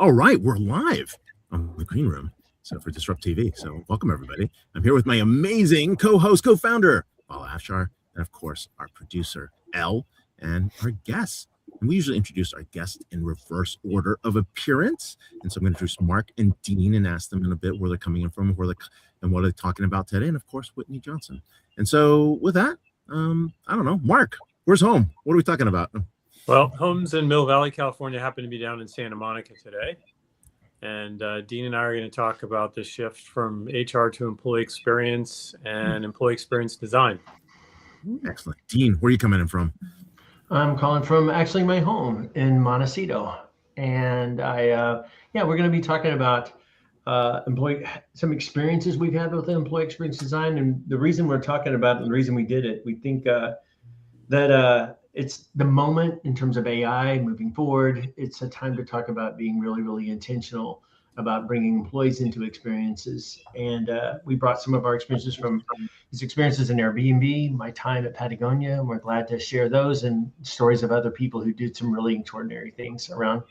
All right, we're live on the green room. So for DisrupTV. So welcome everybody. I'm here with my amazing co-host, co-founder, Vala Afshar, and of course our producer, Elle, and our guests. And we usually introduce our guests in reverse order of appearance. And so I'm going to introduce Mark and Dean and ask them in a bit where they're coming in from, and what they're talking about today. And of course, Whitney Johnson. And so with that, I don't know, Mark, where's home? What are we talking about? Well, home's in Mill Valley, California. Happen to be down in Santa Monica today. And Dean and I are going to talk about the shift from HR to employee experience and employee experience design. Excellent. Dean, where are you coming in from? I'm calling from actually my home in Montecito. And we're going to be talking about some experiences we've had with employee experience design. And the reason we're talking about it and the reason we did it, we think that it's the moment in terms of AI moving forward. It's a time to talk about being really, really intentional about bringing employees into experiences. And we brought some of our experiences from these experiences in Airbnb, my time at Patagonia, and we're glad to share those and stories of other people who did some really extraordinary things around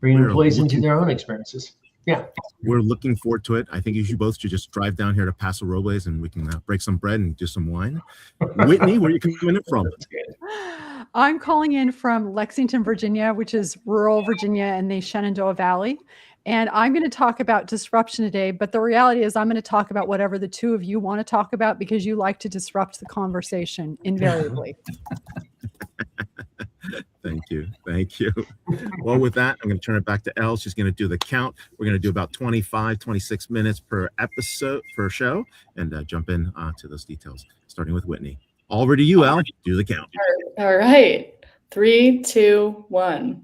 bringing employees into their own experiences. Yeah. We're looking forward to it. I think you both should just drive down here to Paso Robles and we can break some bread and do some wine. Whitney, where are you coming in from? I'm calling in from Lexington, Virginia, which is rural Virginia in the Shenandoah Valley. And I'm going to talk about disruption today. But the reality is I'm going to talk about whatever the two of you want to talk about because you like to disrupt the conversation invariably. Thank you. Thank you. Well, with that, I'm going to turn it back to Elle. She's going to do the count. We're going to do about 26 minutes per episode, per show, and jump in to those details, starting with Whitney. All over to you, Elle. Do the count. All right. 3, 2, 1.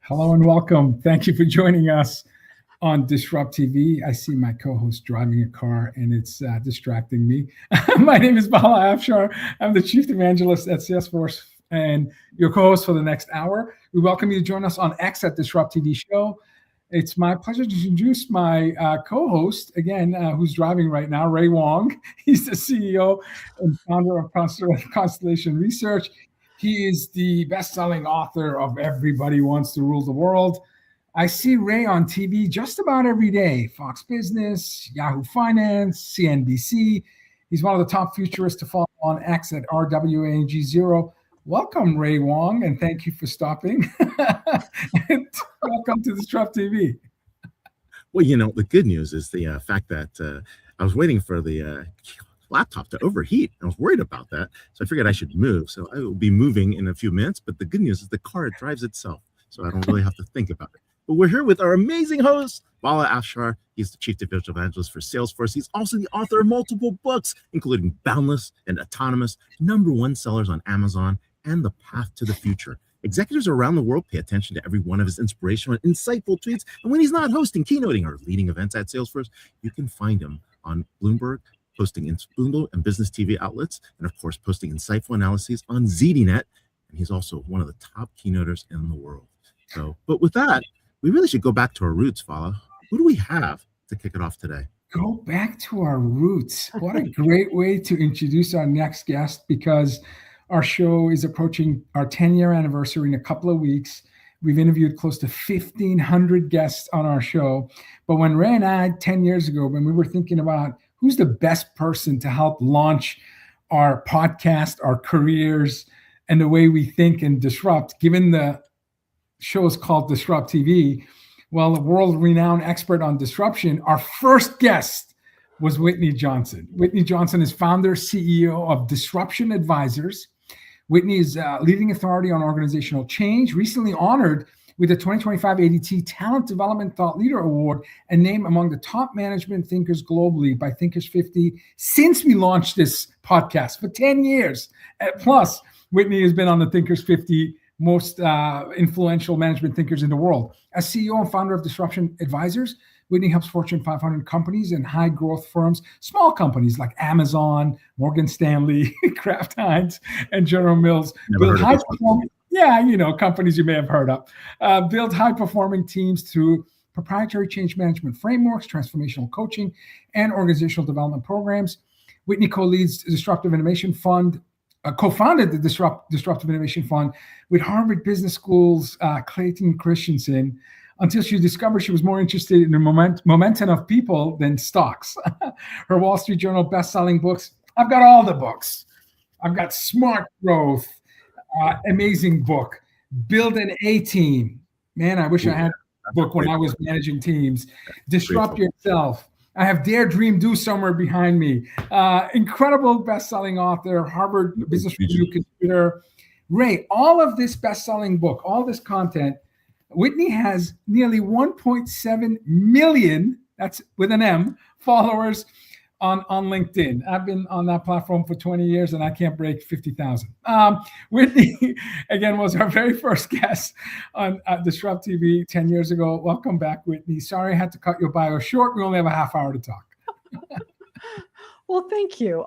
Hello and welcome. Thank you for joining us on DisrupTV. I see my co-host driving a car and it's distracting me. My name is Vala Afshar. I'm the Chief Evangelist at Salesforce and your co-host for the next hour. We welcome you to join us on X at DisrupTV Show. It's my pleasure to introduce my co-host, again, who's driving right now, Ray Wang. He's the CEO and founder of Constellation Research. He is the best-selling author of Everybody Wants to Rule the World. I see Ray on TV just about every day. Fox Business, Yahoo Finance, CNBC. He's one of the top futurists to follow on X at RWANG0. Welcome, Ray Wang, and thank you for stopping. And welcome to DisrupTV. Well, you know, the good news is the fact that I was waiting for the laptop to overheat. I was worried about that, so I figured I should move. So I will be moving in a few minutes, but the good news is the car drives itself, so I don't really have to think about it. But we're here with our amazing host, Vala Afshar. He's the Chief Digital Evangelist for Salesforce. He's also the author of multiple books, including Boundless and Autonomous, #1 sellers on Amazon, and The Path to the Future. Executives around the world pay attention to every one of his inspirational and insightful tweets, and when he's not hosting, keynoting, or leading events at Salesforce, you can find him on Bloomberg, posting in Spoonbill and business TV outlets, and of course, posting insightful analyses on ZDNet. And he's also one of the top keynoters in the world. So, but with that, we really should go back to our roots, Vala. Who do we have to kick it off today? Go back to our roots. What a great way to introduce our next guest, because our show is approaching our 10-year anniversary in a couple of weeks. We've interviewed close to 1,500 guests on our show. But when Ray and I, 10 years ago, when we were thinking about who's the best person to help launch our podcast, our careers, and the way we think and disrupt, given the show is called DisrupTV. Well, a world-renowned expert on disruption, our first guest was Whitney Johnson. Whitney Johnson is founder, CEO of Disruption Advisors. Whitney is a leading authority on organizational change, recently honored with the 2025 ADT Talent Development Thought Leader Award and named among the top management thinkers globally by Thinkers 50 since we launched this podcast for 10 years. Plus, Whitney has been on the Thinkers 50 most influential management thinkers in the world. As CEO and founder of Disruption Advisors, Whitney helps Fortune 500 companies and high growth firms, small companies like Amazon, Morgan Stanley, Kraft Heinz, and General Mills build high performing, companies you may have heard of, build high performing teams through proprietary change management frameworks, transformational coaching, and organizational development programs. Whitney co-leads Disruptive Innovation Fund, co-founded the Disruptive Innovation Fund with Harvard Business School's Clayton Christensen until she discovered she was more interested in the momentum of people than stocks. Her Wall Street Journal best-selling books, I've got all the books. I've got Smart Growth, amazing book, Build an A-Team. Man, I wish I had a book when I was managing teams. Disrupt Yourself. I have Dare, Dream, Do somewhere behind me. Incredible best-selling author, Harvard Business Review contributor. Ray, all of this best-selling book, all this content, Whitney has nearly 1.7 million, that's with an M, followers on LinkedIn. I've been on that platform for 20 years and I can't break 50,000. Whitney, again, was our very first guest on Disrupt TV 10 years ago. Welcome back, Whitney. Sorry I had to cut your bio short. We only have a half hour to talk. Well, thank you.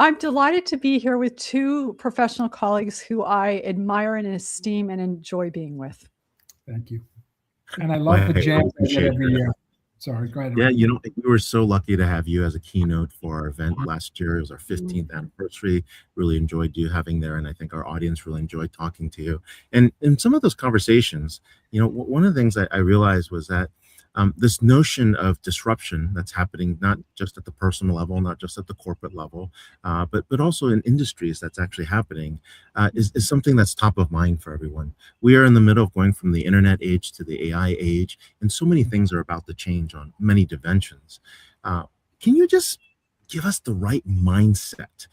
I'm delighted to be here with two professional colleagues who I admire and esteem and enjoy being with. Thank you. And I love the jam every year. Sorry, go ahead. Yeah, we were so lucky to have you as a keynote for our event last year. It was our 15th anniversary. Really enjoyed you having there, and I think our audience really enjoyed talking to you. And in some of those conversations, one of the things I realized was that this notion of disruption that's happening not just at the personal level, not just at the corporate level, but also in industries that's actually happening is something that's top of mind for everyone. We are in the middle of going from the internet age to the AI age, and so many things are about to change on many dimensions. Can you just give us the right mindset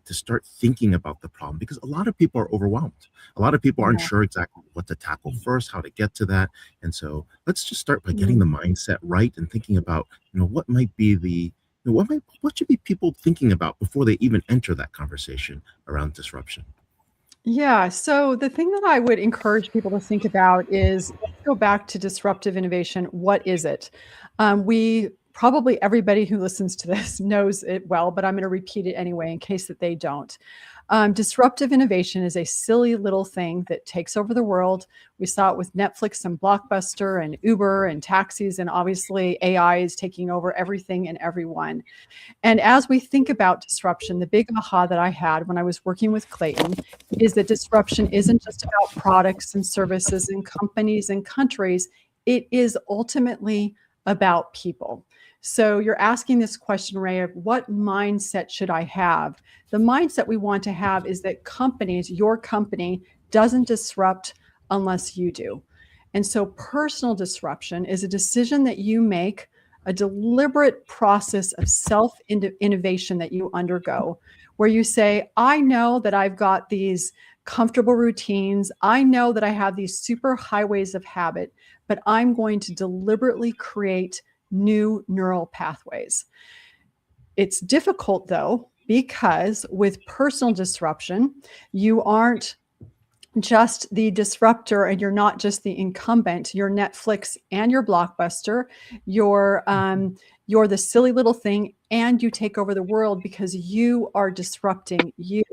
to start thinking about the problem? Because a lot of people are overwhelmed. A lot of people aren't sure exactly what to tackle first, how to get to that. And so let's just start by getting the mindset right and thinking about, what might be what should be people thinking about before they even enter that conversation around disruption? Yeah. So the thing that I would encourage people to think about is, let's go back to disruptive innovation. What is it? Probably everybody who listens to this knows it well, but I'm going to repeat it anyway in case that they don't. Disruptive innovation is a silly little thing that takes over the world. We saw it with Netflix and Blockbuster and Uber and taxis, and obviously AI is taking over everything and everyone. And as we think about disruption, the big aha that I had when I was working with Clayton is that disruption isn't just about products and services and companies and countries. It is ultimately about people. So you're asking this question, Ray, of what mindset should I have? The mindset we want to have is that your company doesn't disrupt unless you do. And so personal disruption is a decision that you make, a deliberate process of self-innovation that you undergo, where you say, I know that I've got these comfortable routines. I know that I have these super highways of habit, but I'm going to deliberately create new neural pathways. It's difficult though, because with personal disruption, you aren't just the disruptor and you're not just the incumbent. You're Netflix and you're Blockbuster. You're the silly little thing, and you take over the world because you are disrupting you.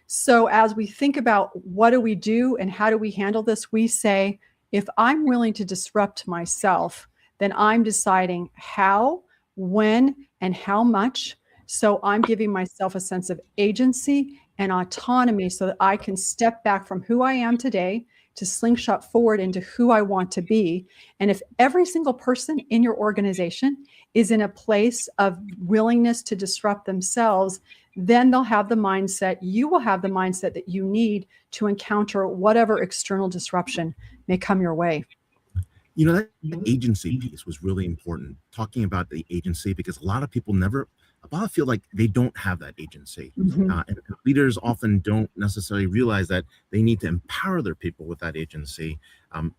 So as we think about what do we do and how do we handle this, we say, if I'm willing to disrupt myself, then I'm deciding how, when, and how much. So I'm giving myself a sense of agency and autonomy so that I can step back from who I am today, to slingshot forward into who I want to be. And if every single person in your organization is in a place of willingness to disrupt themselves, then they'll have the mindset, you will have the mindset that you need to encounter whatever external disruption may come your way. You know, that agency piece was really important, talking about the agency, because a lot of people feel like they don't have that agency. And leaders often don't necessarily realize that they need to empower their people with that agency.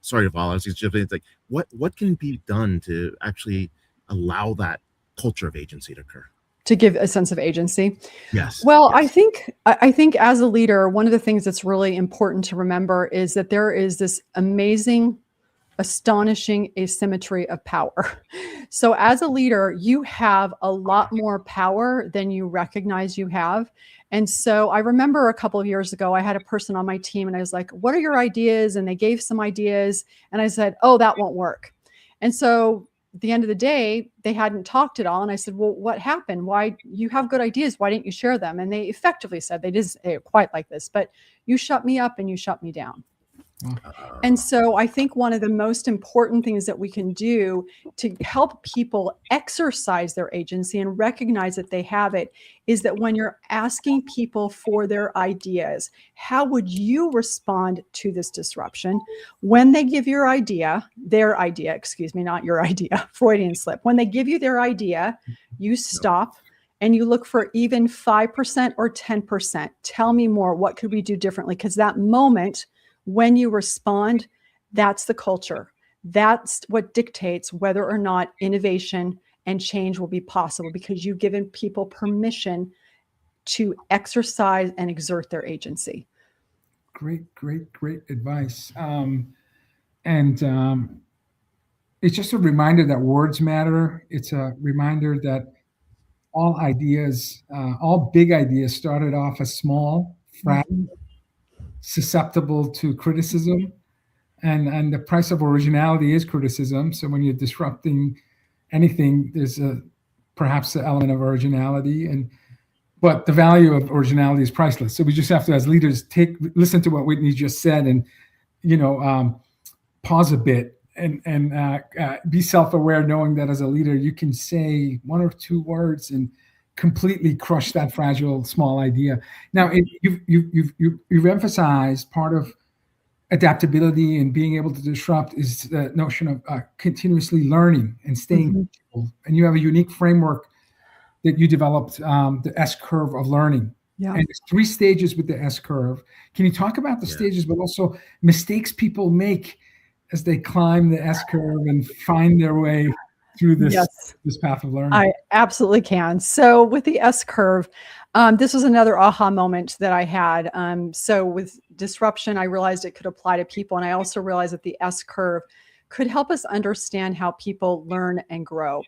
Sorry, Vala, it's like, what can be done to actually allow that culture of agency to occur? To give a sense of agency. Yes. Well, yes. I think as a leader, one of the things that's really important to remember is that there is this amazing, astonishing asymmetry of power. So as a leader, you have a lot more power than you recognize you have. And so I remember a couple of years ago, I had a person on my team and I was like, what are your ideas? And they gave some ideas. And I said, oh, that won't work. And so at the end of the day, they hadn't talked at all. And I said, well, what happened? Why, you have good ideas. Why didn't you share them? And they effectively said, they didn't say it quite like this, but you shut me up and you shut me down. And so I think one of the most important things that we can do to help people exercise their agency and recognize that they have it is that when you're asking people for their ideas, how would you respond to this disruption? When they give their idea, not your idea, Freudian slip. When they give you their idea, you stop and you look for even 5% or 10%. Tell me more. What could we do differently? Because that moment, when you respond, that's the culture. That's what dictates whether or not innovation and change will be possible, because you've given people permission to exercise and exert their agency. Great advice. It's just a reminder that words matter. It's a reminder that all ideas, all big ideas started off as small, fragile, susceptible to criticism, and the price of originality is criticism. So when you're disrupting anything, there's perhaps the element of originality, but the value of originality is priceless. So we just have to, as leaders, listen to what Whitney just said, and pause a bit and be self-aware, knowing that as a leader you can say one or two words and completely crush that fragile small idea. Now, you've emphasized part of adaptability and being able to disrupt is the notion of continuously learning and staying teachable. And you have a unique framework that you developed, the S curve of learning. Yeah. And there's 3 stages with the S curve. Can you talk about the stages, but also mistakes people make as they climb the S curve and find their way through this path of learning? I absolutely can. So with the S curve, this was another aha moment that I had. So with disruption, I realized it could apply to people. And I also realized that the S curve could help us understand how people learn and grow.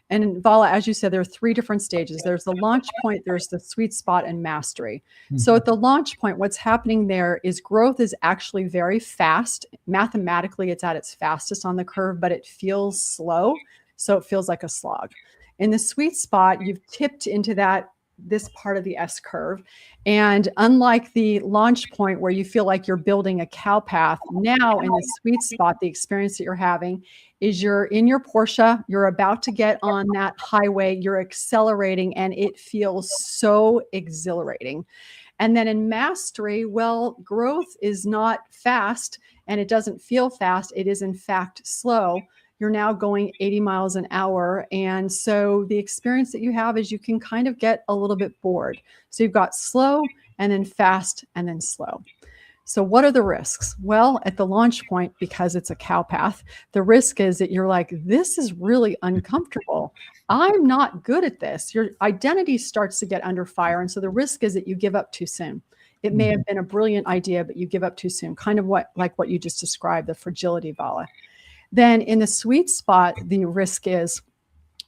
And Vala, as you said, there are 3 different stages. There's the launch point, there's the sweet spot, and mastery. So at the launch point, what's happening there is growth is actually very fast. Mathematically, it's at its fastest on the curve, but it feels slow. So it feels like a slog. In the sweet spot, you've tipped into this part of the S curve. And unlike the launch point where you feel like you're building a cow path, now in the sweet spot, the experience that you're having is you're in your Porsche, you're about to get on that highway, you're accelerating, and it feels so exhilarating. And then in mastery, well, growth is not fast and it doesn't feel fast. It is in fact slow. You're now going 80 miles an hour. And so the experience that you have is you can kind of get a little bit bored. So you've got slow and then fast and then slow. So what are the risks? Well, at the launch point, because it's a cow path, the risk is that you're like, this is really uncomfortable. I'm not good at this. Your identity starts to get under fire. And so the risk is that you give up too soon. It may have been a brilliant idea, but you give up too soon. Kind of like what you just described, the fragility, Vala. Then in the sweet spot, the risk is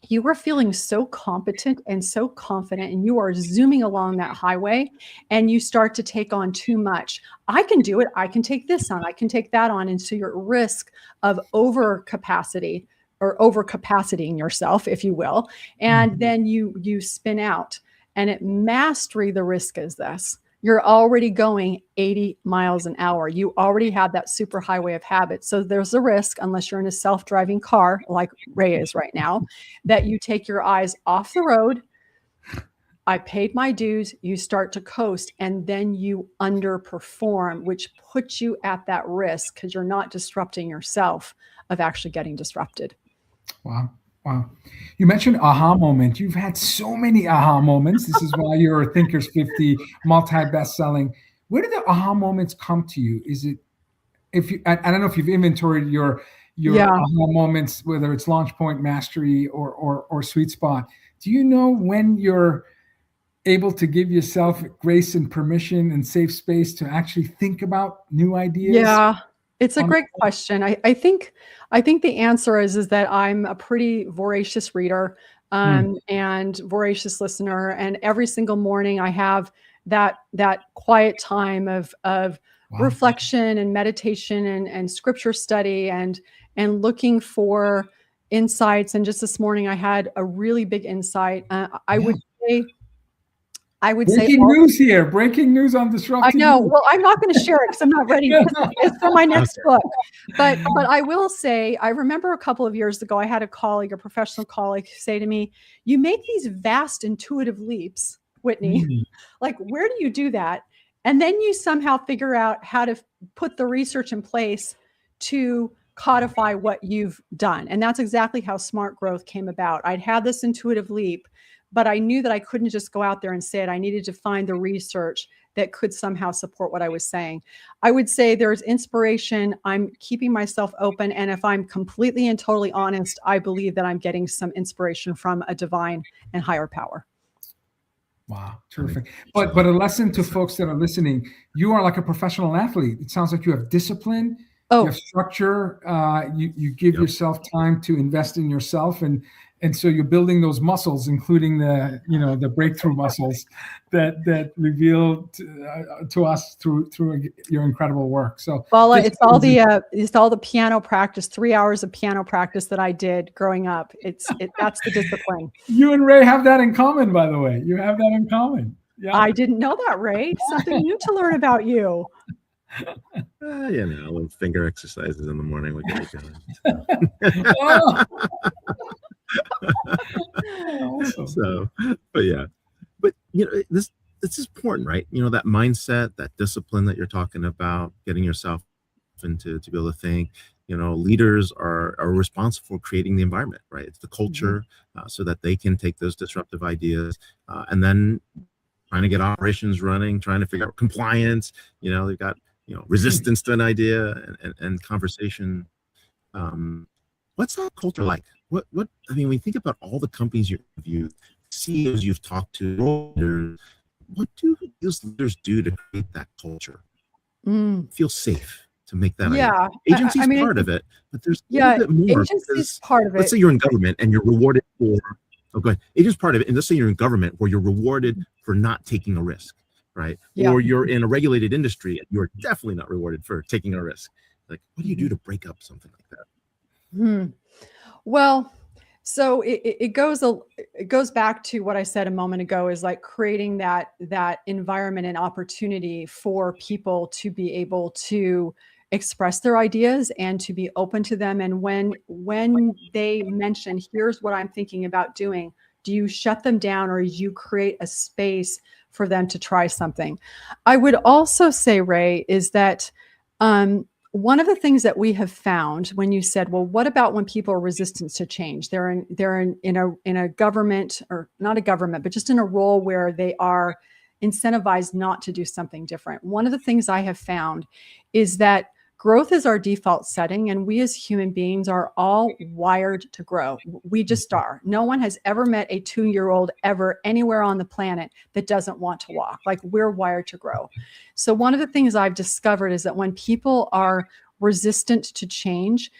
you are feeling so competent and so confident, and you are zooming along that highway, and you start to take on too much. I can do it. I can take this on. I can take that on. And so you're at risk of overcapacity or overcapacitying yourself, if you will. And then you spin out. And at mastery, the risk is this. you're already going 80 miles an hour. You already have that super highway of habit. So there's a risk, unless you're in a self-driving car like Ray is right now, that you take your eyes off the road. I paid my dues, you start to coast, and then you underperform, which puts you at that risk because you're not disrupting yourself of actually getting disrupted. Wow. Wow. You mentioned aha moment. You've had so many aha moments. This is why you're a Thinkers 50 multi-best-selling. Where do the aha moments come to you? Is it, if you, I don't know if you've inventoried your aha moments, whether it's launch point, mastery, or sweet spot. Do you know when you're able to give yourself grace and permission and safe space to actually think about new ideas? Yeah, it's a great question. I think the answer is that I'm a pretty voracious reader and voracious listener. And every single morning I have that quiet time of reflection and meditation and scripture study and looking for insights. And just this morning I had a really big insight. I would say breaking news here. Breaking news on DisrupTV. I know. Well, I'm not going to share it because I'm not ready. It's for my next book. But I will say, I remember a couple of years ago, I had a colleague, a professional colleague, say to me, "You make these vast intuitive leaps, Whitney. Like, where do you do that? And then you somehow figure out how to put the research in place to codify what you've done." And that's exactly how smart growth came about. I'd had this intuitive leap, but I knew that I couldn't just go out there and say it. I needed to find the research that could somehow support what I was saying. I would say there's inspiration. I'm keeping myself open. And if I'm completely and totally honest, I believe that I'm getting some inspiration from a divine and higher power. Wow, terrific. But a lesson to folks that are listening, you are like a professional athlete. It sounds like you have discipline, you have structure, you give yourself time to invest in yourself, and so you're building those muscles, including the breakthrough muscles that revealed to us through your incredible work. So it's all the piano practice, 3 hours of piano practice that I did growing up. That's the discipline. You and Ray have that in common, by the way. You have that in common. Yeah. I didn't know that, Ray. Something new to learn about you. Little finger exercises in the morning would get me going. So, but this is important, right? That mindset, that discipline that you're talking about, getting yourself into to be able to think. Leaders are responsible for creating the environment, right? It's the culture, so that they can take those disruptive ideas and then trying to get operations running, trying to figure out compliance. They've got resistance to an idea and conversation. What's that culture like? What I mean, when you think about all the companies you've reviewed, CEOs you've talked to, what do those leaders do to create that culture? Feel safe to make that. Yeah, agency's part of it, but there's a little bit more. Agency's part of it. Let's say you're in government and you're rewarded for. Oh, go ahead. Agent's part of it, and let's say you're in government where you're rewarded for not taking a risk, right? Yeah. Or you're in a regulated industry and you're definitely not rewarded for taking a risk. Like, what do you do to break up something like that? Well, so it goes back to what I said a moment ago, is like creating that environment and opportunity for people to be able to express their ideas and to be open to them. And when they mention, here's what I'm thinking about doing, do you shut them down or do you create a space for them to try something? I would also say, Ray, is that one of the things that we have found when you said, well, what about when people are resistant to change? They're in a government, or not a government, but just in a role where they are incentivized not to do something different. One of the things I have found is that growth is our default setting, and we as human beings are all wired to grow. We just are. No one has ever met a 2-year-old ever anywhere on the planet that doesn't want to walk. Like, we're wired to grow. So one of the things I've discovered is that when people are resistant to change,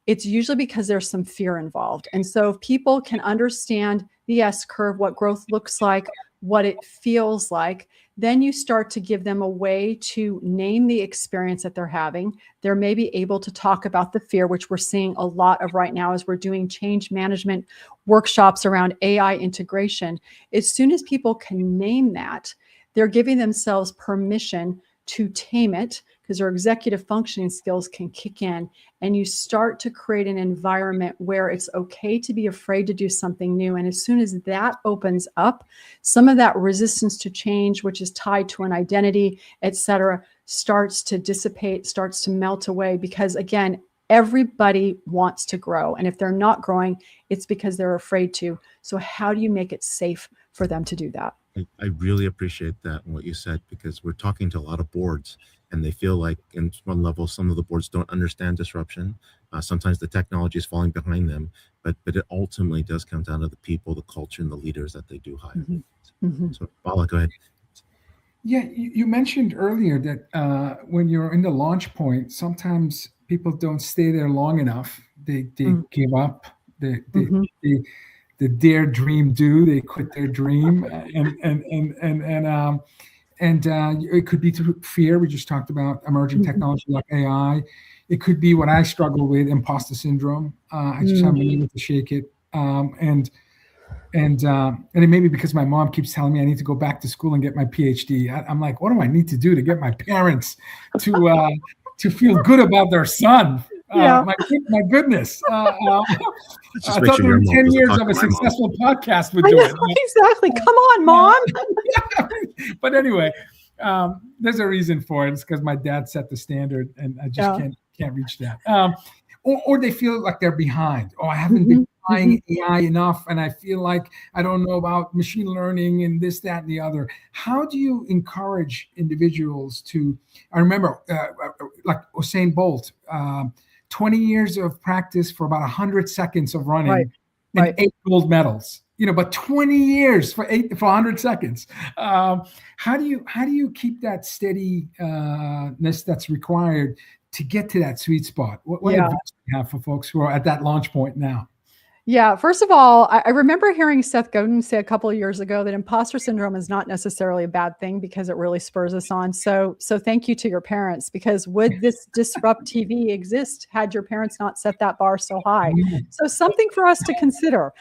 it's usually because there's some fear involved. And so if people can understand the S curve, what growth looks like, what it feels like, then you start to give them a way to name the experience that they're having. They're maybe able to talk about the fear, which we're seeing a lot of right now as we're doing change management workshops around AI integration. As soon as people can name that, they're giving themselves permission to tame it, because their executive functioning skills can kick in, and you start to create an environment where it's okay to be afraid to do something new. And as soon as that opens up, some of that resistance to change, which is tied to an identity, et cetera, starts to dissipate, starts to melt away, because again, everybody wants to grow. And if they're not growing, it's because they're afraid to. So how do you make it safe for them to do that? I really appreciate that and what you said, because we're talking to a lot of boards and they feel like in one level, some of the boards don't understand disruption. Sometimes the technology is falling behind them, but it ultimately does come down to the people, the culture, and the leaders that they do hire. Mm-hmm. Mm-hmm. So Vala, go ahead. Yeah, you mentioned earlier that when you're in the launch point, sometimes people don't stay there long enough. They give up. They dare dream do. They quit their dream, and it could be through fear. We just talked about emerging technology like AI. It could be what I struggle with, imposter syndrome. I just haven't been able to shake it. And it may be because my mom keeps telling me I need to go back to school and get my PhD. I'm like, what do I need to do to get my parents to feel good about their son? My goodness. I thought there were 10 years of a successful podcast would do it. Exactly. Come on, Mom. But anyway, there's a reason for it. It's because my dad set the standard and I just can't reach that. Or they feel like they're behind. Oh, I haven't been trying AI enough, and I feel like I don't know about machine learning and this, that, and the other. How do you encourage individuals to? I remember, like Usain Bolt, 20 years of practice for about 100 seconds of running, and 8 gold medals. But 20 years for 100 seconds. How do you keep that steadiness that's required to get to that sweet spot? What advice do you have for folks who are at that launch point now? Yeah, first of all, I remember hearing Seth Godin say a couple of years ago that imposter syndrome is not necessarily a bad thing because it really spurs us on. So thank you to your parents, because would this DisrupTV exist had your parents not set that bar so high? So something for us to consider.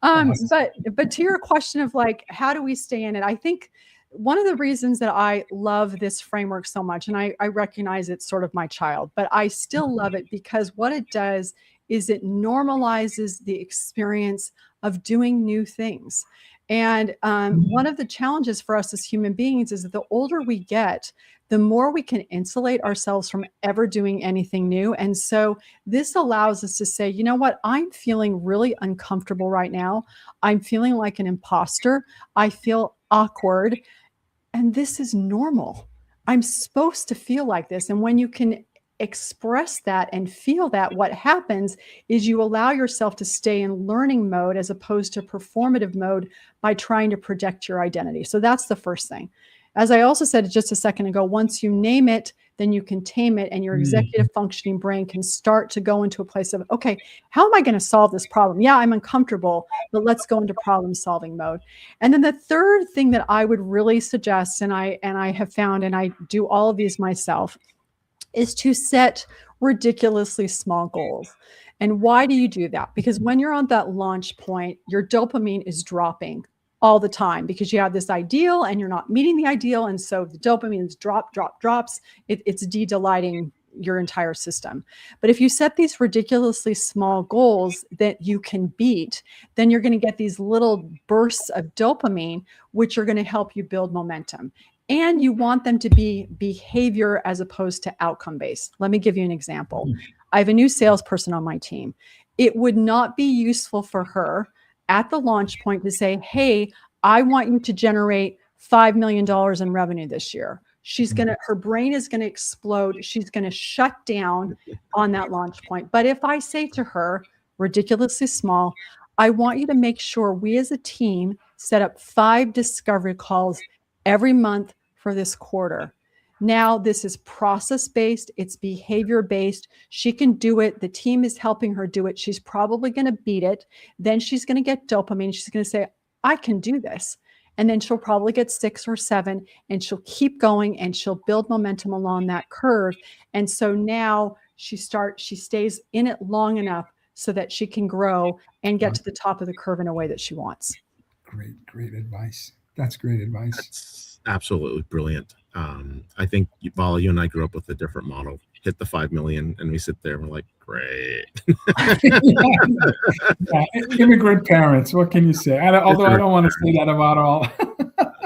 But to your question of like, how do we stay in it? I think one of the reasons that I love this framework so much, and I recognize it's sort of my child, but I still love it because what it does is it normalizes the experience of doing new things. And one of the challenges for us as human beings is that the older we get, the more we can insulate ourselves from ever doing anything new. And so this allows us to say, you know what, I'm feeling really uncomfortable right now. I'm feeling like an imposter. I feel awkward. And this is normal. I'm supposed to feel like this. And when you can express that and feel that, what happens is you allow yourself to stay in learning mode as opposed to performative mode by trying to project your identity. So that's the first thing. As I also said just a second ago, once you name it, then you can tame it, and your executive functioning brain can start to go into a place of, okay, how am I going to solve this problem? Yeah, I'm uncomfortable, but let's go into problem solving mode. And then the third thing that I would really suggest, and I have found, and I do all of these myself, is to set ridiculously small goals. And why do you do that? Because when you're on that launch point, your dopamine is dropping all the time because you have this ideal and you're not meeting the ideal. And so the dopamine is drops. It's de-delighting your entire system. But if you set these ridiculously small goals that you can beat, then you're going to get these little bursts of dopamine, which are going to help you build momentum. And you want them to be behavior as opposed to outcome based. Let me give you an example. I have a new salesperson on my team. It would not be useful for her at the launch point to say, hey, I want you to generate $5 million in revenue this year. Her brain is going to explode. She's going to shut down on that launch point. But if I say to her, ridiculously small, I want you to make sure we as a team set up 5 discovery calls every month for this quarter. Now this is process-based, it's behavior-based. She can do it. The team is helping her do it. She's probably going to beat it. Then she's going to get dopamine. She's going to say, I can do this. And then she'll probably get 6 or 7, and she'll keep going and she'll build momentum along that curve. And so now she stays in it long enough so that she can grow and get to the top of the curve in a way that she wants. Great advice. That's great advice. absolutely brilliant. I think Vala, you and I grew up with a different model. Hit the 5 million, and we sit there and we're like, great. Yeah, immigrant parents. What can you say? Although I don't want to say that about all.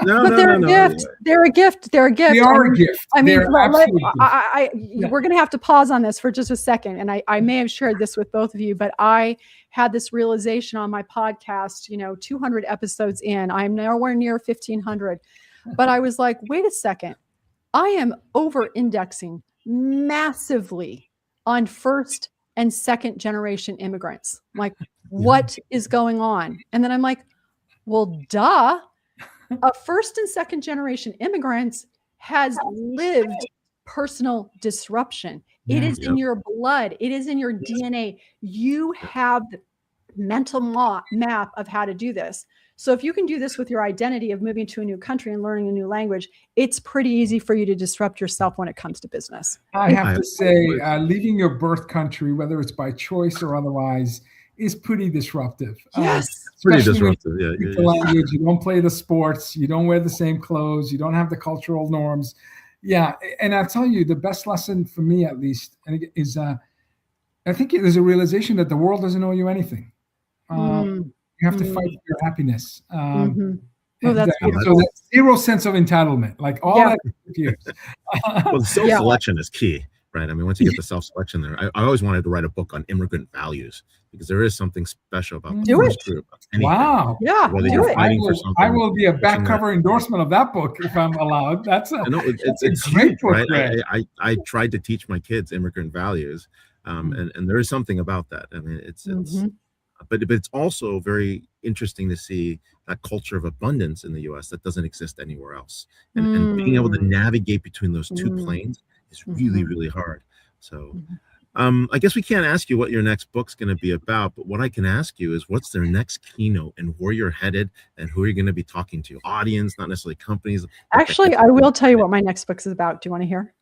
No, But they're a gift. They're a gift. They're a gift. They are a gift. I mean, They're absolutely we're going to have to pause on this for just a second. And I may have shared this with both of you, but I had this realization on my podcast, 200 episodes in. I'm nowhere near 1,500. But I was like, wait a second. I am over indexing massively on first and second generation immigrants. Like, what is going on? And then I'm like, well, duh. A first and second generation immigrants has lived personal disruption. It is in your blood. It is in your DNA. You have the mental map of how to do this. So if you can do this with your identity of moving to a new country and learning a new language, it's pretty easy for you to disrupt yourself when it comes to business. I have to say, leaving your birth country, whether it's by choice or otherwise, is pretty disruptive. Yes. Pretty disruptive. Yeah. The language, you don't play the sports, you don't wear the same clothes, you don't have the cultural norms. Yeah. And I'll tell you, the best lesson for me, at least, is I think there's a realization that the world doesn't owe you anything. You have to fight for your happiness. Oh, that's so that zero sense of entitlement, like all that confused. Well, self-selection is key, right? I mean, once you get the self-selection there, I always wanted to write a book on immigrant values because there is something special about the first group. Wow. Yeah. I will be a back cover endorsement of that book if I'm allowed. It's great, right? I tried to teach my kids immigrant values, and there is something about that. I mean, it's but it's also very interesting to see that culture of abundance in the U.S. that doesn't exist anywhere else, and being able to navigate between those two planes is really, really hard. So I guess we can't ask you what your next book's going to be about, but what I can ask you is what's their next keynote and where you're headed and who you're going to be talking to. Audience, not necessarily companies. Actually, I will tell you what my next book is about. Do you want to hear?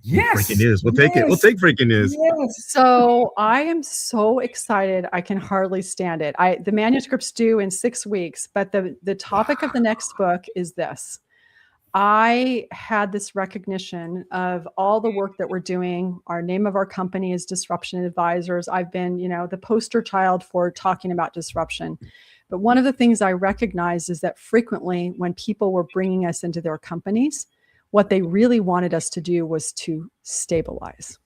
Yes. Breaking news. We'll take it. We'll take breaking news. Yes. So I am so excited. I can hardly stand it. The manuscript's due in 6 weeks, but the topic of the next book is this. I had this recognition of all the work that we're doing. Our name of our company is Disruption Advisors. I've been, the poster child for talking about disruption. But one of the things I recognized is that frequently when people were bringing us into their companies, what they really wanted us to do was to stabilize.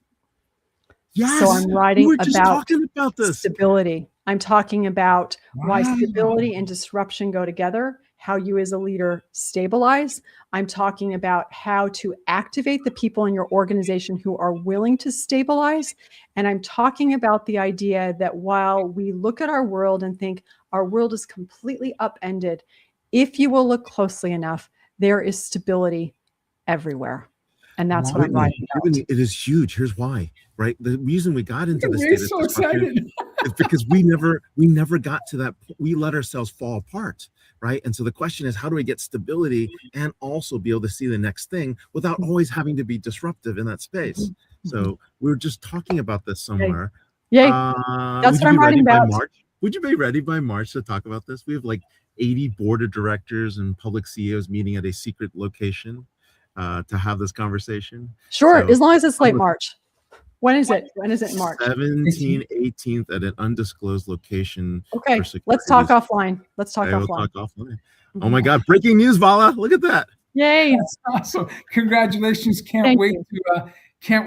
Yes. So I'm writing about this. Stability. I'm talking about why stability and disruption go together, how you as a leader stabilize. I'm talking about how to activate the people in your organization who are willing to stabilize. And I'm talking about the idea that while we look at our world and think our world is completely upended, if you will look closely enough, there is stability everywhere. And that's what I'm writing about. It is huge. Here's why, right? The reason we got into this is so excited. is because we never got to that. We let ourselves fall apart, right? And so the question is, how do we get stability and also be able to see the next thing without always having to be disruptive in that space? So we were just talking about this somewhere. Yay. That's what I'm writing about. Would you be ready by March to talk about this? We have like 80 board of directors and public CEOs meeting at a secret location to have this conversation. Sure, so, as long as it's late March. When is it? When is it in March? 17th, 18th at an undisclosed location. Okay, let's talk offline. Let's talk offline. We'll talk offline. Oh my God, breaking news, Vala. Look at that. Yay. That's awesome. Congratulations. Can't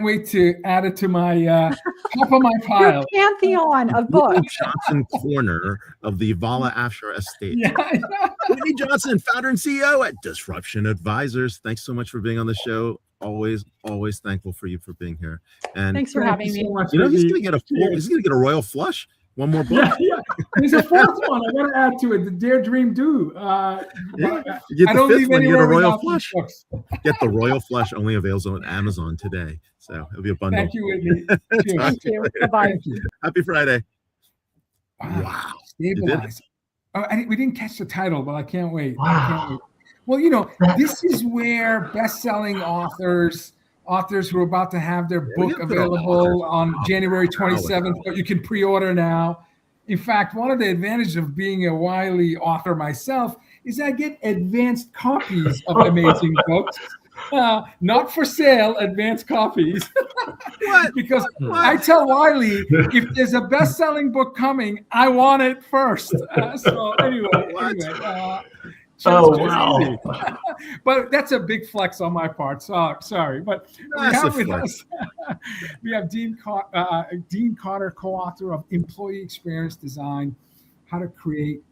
wait to add it to my top of my pile. Your pantheon of books. Whitney Johnson corner of the Vala Afshar estate. Whitney Johnson, founder and CEO at Disruption Advisors. Thanks so much for being on the show. Always thankful for you for being here. And thanks for having me. He's gonna get a royal flush. One more book. There's a fourth one I want to add to it. The Dare Dream Do. I don't leave anywhere royal flush. Get the royal flush. Only available on Amazon today. So it'll be a bundle. Thank you, Whitney. Thank you. Bye-bye. Happy Friday. Wow. Stabilize. We didn't catch the title, but I can't wait. Wow. I can't wait. Well, this is where best-selling authors who are about to have their book available on January 27th, but you can pre-order now. In fact, one of the advantages of being a wily author myself is I get advanced copies of amazing books. Not for sale, advanced copies. Because I tell Wiley, if there's a best-selling book coming, I want it first. So anyway, oh, wow. But that's a big flex on my part. So sorry, but we have with us, we have Dean Carter, co-author of Employee Experience Design: How to Create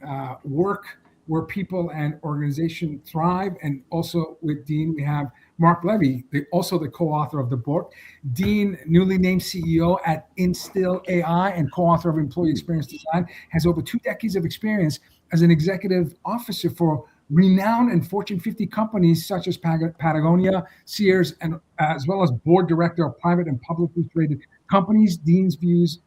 Work Where People and Organization Thrive. And also with Dean, we have Mark Levy, also the co-author of the book. Dean, newly named CEO at Instill AI and co-author of Employee Experience Design, has over 2 decades of experience as an executive officer for renowned and Fortune 50 companies such as Patagonia, Sears, and as well as board director of private and publicly traded companies. Dean's views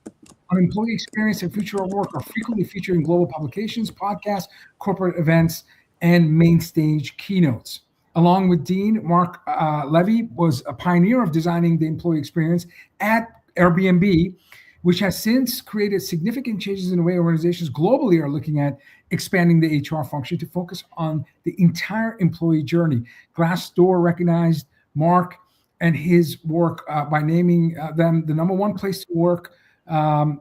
on employee experience and future of work are frequently featured in global publications, podcasts, corporate events, and main stage keynotes. Along with Dean, Mark Levy was a pioneer of designing the employee experience at Airbnb, which has since created significant changes in the way organizations globally are looking at expanding the HR function to focus on the entire employee journey. Glassdoor recognized Mark and his work by naming them the #1 place to work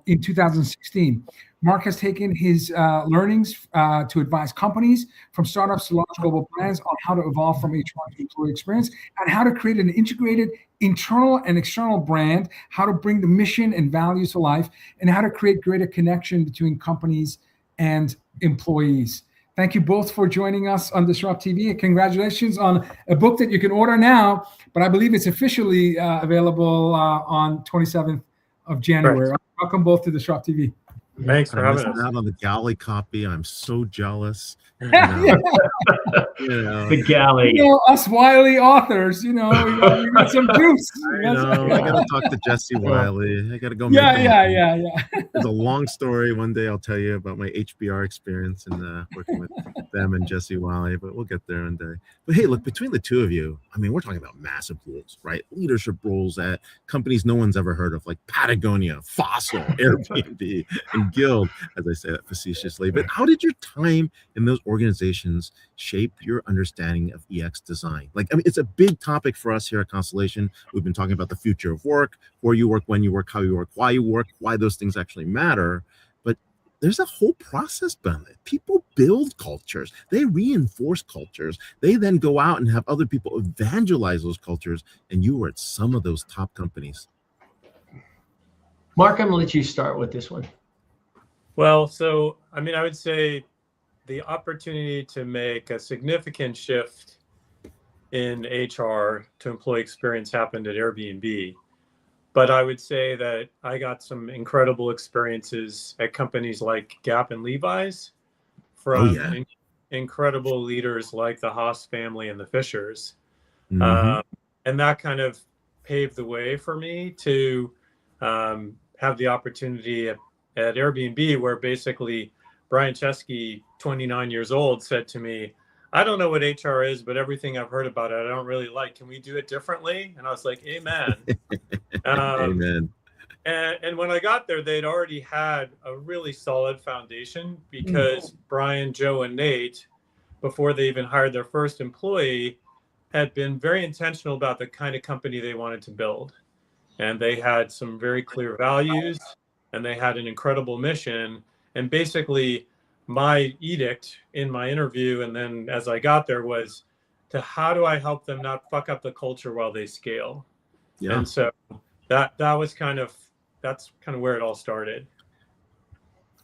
in 2016. Mark has taken his learnings to advise companies from startups to large global brands on how to evolve from HR to employee experience and how to create an integrated internal and external brand, how to bring the mission and values to life, and how to create greater connection between companies and employees. Thank you both for joining us on Disrupt TV, and congratulations on a book that you can order now, but I believe it's officially available on 27th of January. Right. Welcome both to Disrupt TV. Thanks for having us. Out on the galley copy. I'm so jealous. The galley. Us Wiley authors, we got some juice. I gotta talk to Jesse Wiley. I gotta go. Yeah. It's a long story. One day I'll tell you about my HBR experience and working with them and Jesse Wiley, but we'll get there one day. But hey, look, between the two of you, I mean, we're talking about massive roles, right? Leadership roles at companies no one's ever heard of, like Patagonia, Fossil, Airbnb, and Guild, as I say that facetiously. But how did your time in those organizations shape your understanding of EX design? Like, I mean, it's a big topic for us here at Constellation. We've been talking about the future of work, where you work, when you work, how you work, why those things actually matter. But there's a whole process behind it. People build cultures. They reinforce cultures. They then go out and have other people evangelize those cultures. And you were at some of those top companies. Mark, I'm going to let you start with this one. Well, so, I mean, I would say the opportunity to make a significant shift in HR to employee experience happened at Airbnb. But I would say that I got some incredible experiences at companies like Gap and Levi's from incredible leaders like the Haas family and the Fishers. And that kind of paved the way for me to have the opportunity at Airbnb, where basically Brian Chesky, 29 years old, said to me, I don't know what HR is, but everything I've heard about it, I don't really like. Can we do it differently? And I was like, amen. Amen. And when I got there, they'd already had a really solid foundation because Brian, Joe, and Nate, before they even hired their first employee, had been very intentional about the kind of company they wanted to build. And they had some very clear values, and they had an incredible mission. And basically, my edict in my interview, and then as I got there, was to how do I help them not fuck up the culture while they scale? Yeah. And so that's kind of where it all started.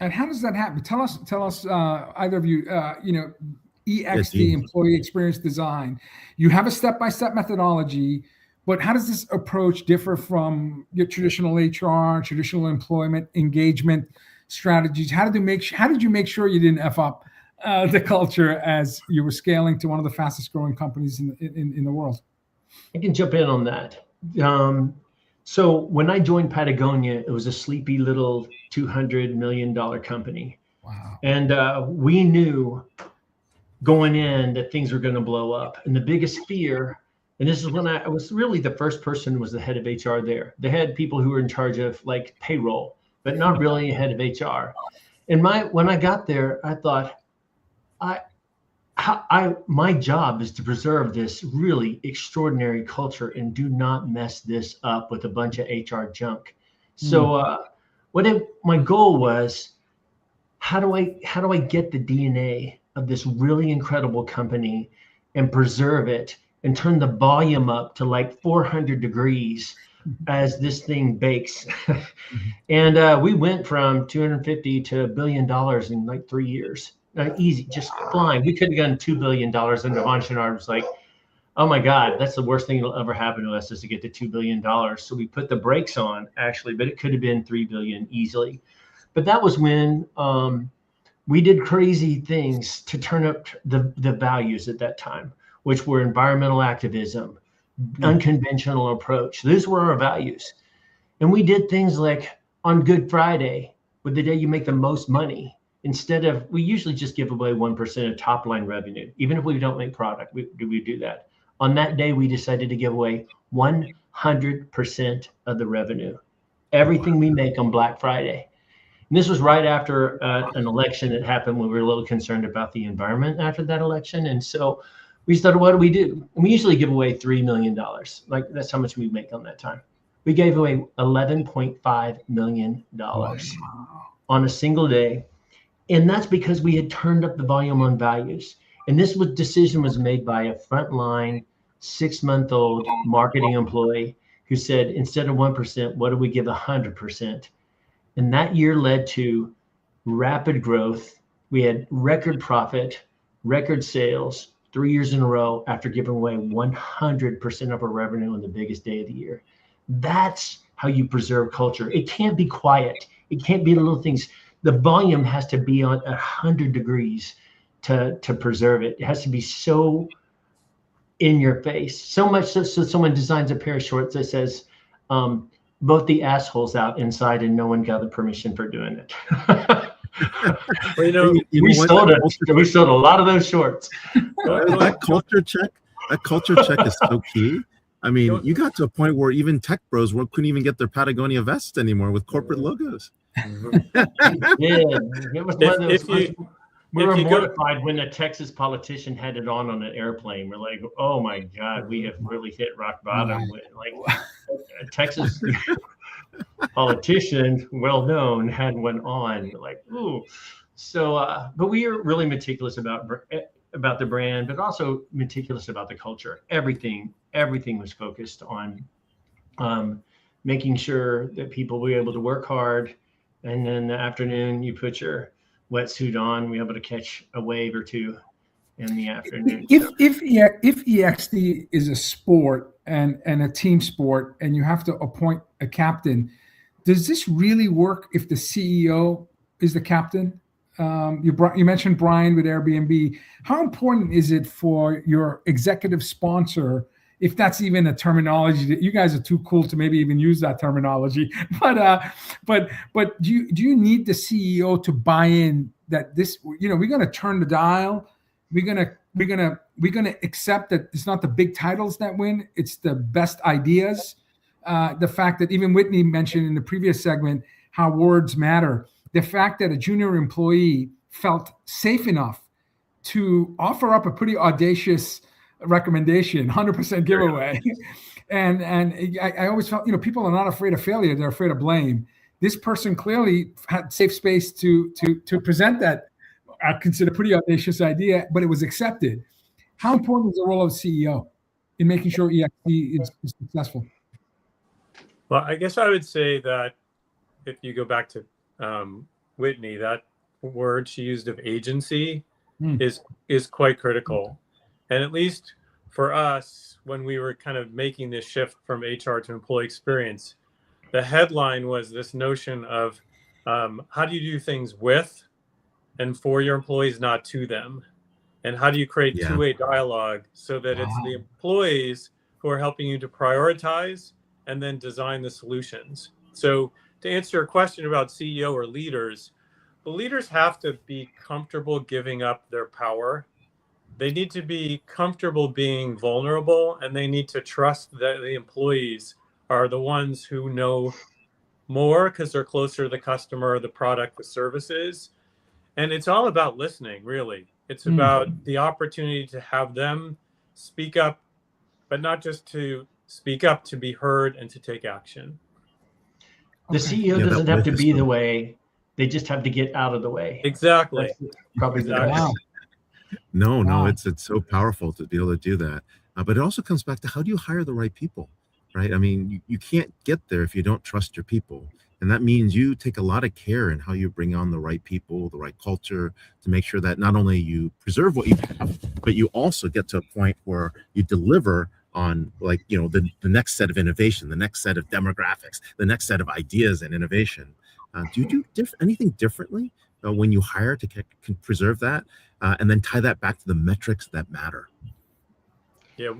And how does that happen? Tell us, either of you, EX, the employee experience design. You have a step-by-step methodology, but how does this approach differ from your traditional HR, traditional employment engagement strategies? How did you make sure you didn't F up the culture as you were scaling to one of the fastest growing companies in the world? I can jump in on that. So when I joined Patagonia, it was a sleepy little $200 million company. Wow. And we knew going in that things were going to blow up. And the biggest fear, and this is when I was really the first person who was the head of HR there. They had people who were in charge of like payroll, but not really a head of HR. And when I got there, I thought, my job is to preserve this really extraordinary culture and do not mess this up with a bunch of HR junk. So my goal was, how do I get the DNA of this really incredible company and preserve it and turn the volume up to like 400 degrees as this thing bakes. And we went from 250 to $1 billion in like 3 years. Easy, just flying. We could have gotten $2 billion, and Devon Chenard was like, oh my God, that's the worst thing that'll ever happen to us, is to get to $2 billion. So we put the brakes on, actually, but it could have been $3 billion easily. But that was when we did crazy things to turn up the values at that time, which were environmental activism, unconventional approach. Those were our values. And we did things like on Good Friday, with the day you make the most money, we usually just give away 1% of top line revenue. Even if we don't make product, we do that. On that day, we decided to give away 100% of the revenue, everything we make on Black Friday. And this was right after an election that happened when we were a little concerned about the environment after that election. And so we started, what do we do? And we usually give away $3 million. Like, that's how much we make on that time. We gave away $11.5 million on a single day. And that's because we had turned up the volume on values. And this decision was made by a frontline 6-month-old marketing employee who said, instead of 1%, what do we give 100%? And that year led to rapid growth. We had record profit, record sales 3 years in a row after giving away 100% of our revenue on the biggest day of the year. That's how you preserve culture. It can't be quiet. It can't be little things. The volume has to be on 100 degrees to preserve it. It has to be so in your face, so much so someone designs a pair of shorts that says, both the assholes out inside, and no one got the permission for doing it. Well, we sold a lot of those shorts. That culture check is so key. I mean, you got to a point where even tech bros couldn't even get their Patagonia vests anymore with corporate logos. Yeah, it was one of those. We were mortified when a Texas politician had it on an airplane. We're like, oh my God, we have really hit rock bottom. Like, a Texas politician, well known, had one on. Like, ooh. So, but we are really meticulous about the brand, but also meticulous about the culture. Everything was focused on making sure that people were able to work hard, and then in the afternoon you put your wetsuit on, we're able to catch a wave or two in the afternoon. If EXD is a sport and a team sport, and you have to appoint a captain, does this really work if the CEO is the captain? You mentioned Brian with Airbnb. How important is it for your executive sponsor, if that's even a terminology that you guys are too cool to maybe even use that terminology? But do you need the CEO to buy in that this, we're going to turn the dial. We're going to accept that it's not the big titles that win, it's the best ideas. The fact that even Whitney mentioned in the previous segment how words matter. The fact that a junior employee felt safe enough to offer up a pretty audacious recommendation, 100% giveaway. and I always felt, people are not afraid of failure, they're afraid of blame. This person clearly had safe space to present that I consider pretty audacious idea, but it was accepted. How important is the role of CEO in making sure EXD is successful? Well, I guess I would say that if you go back to Whitney, that word she used of agency is quite critical. And at least for us, when we were kind of making this shift from HR to employee experience, the headline was this notion of how do you do things with and for your employees, not to them? And how do you create two-way dialogue so that it's the employees who are helping you to prioritize and then design the solutions? So to answer your question about CEO or leaders, the leaders have to be comfortable giving up their power. They need to be comfortable being vulnerable, and they need to trust that the employees are the ones who know more because they're closer to the customer, the product, the services. And it's all about listening, really. It's about the opportunity to have them speak up, but not just to speak up, to be heard and to take action. The CEO doesn't have to be the way; they just have to get out of the way. Exactly. That's probably the Exactly. best. No, it's so powerful to be able to do that. But it also comes back to, how do you hire the right people, right? I mean, you can't get there if you don't trust your people. And that means you take a lot of care in how you bring on the right people, the right culture, to make sure that not only you preserve what you have, but you also get to a point where you deliver on, like, the next set of innovation, the next set of demographics, the next set of ideas and innovation. Do you do anything differently when you hire to can preserve that and then tie that back to the metrics that matter? Yeah.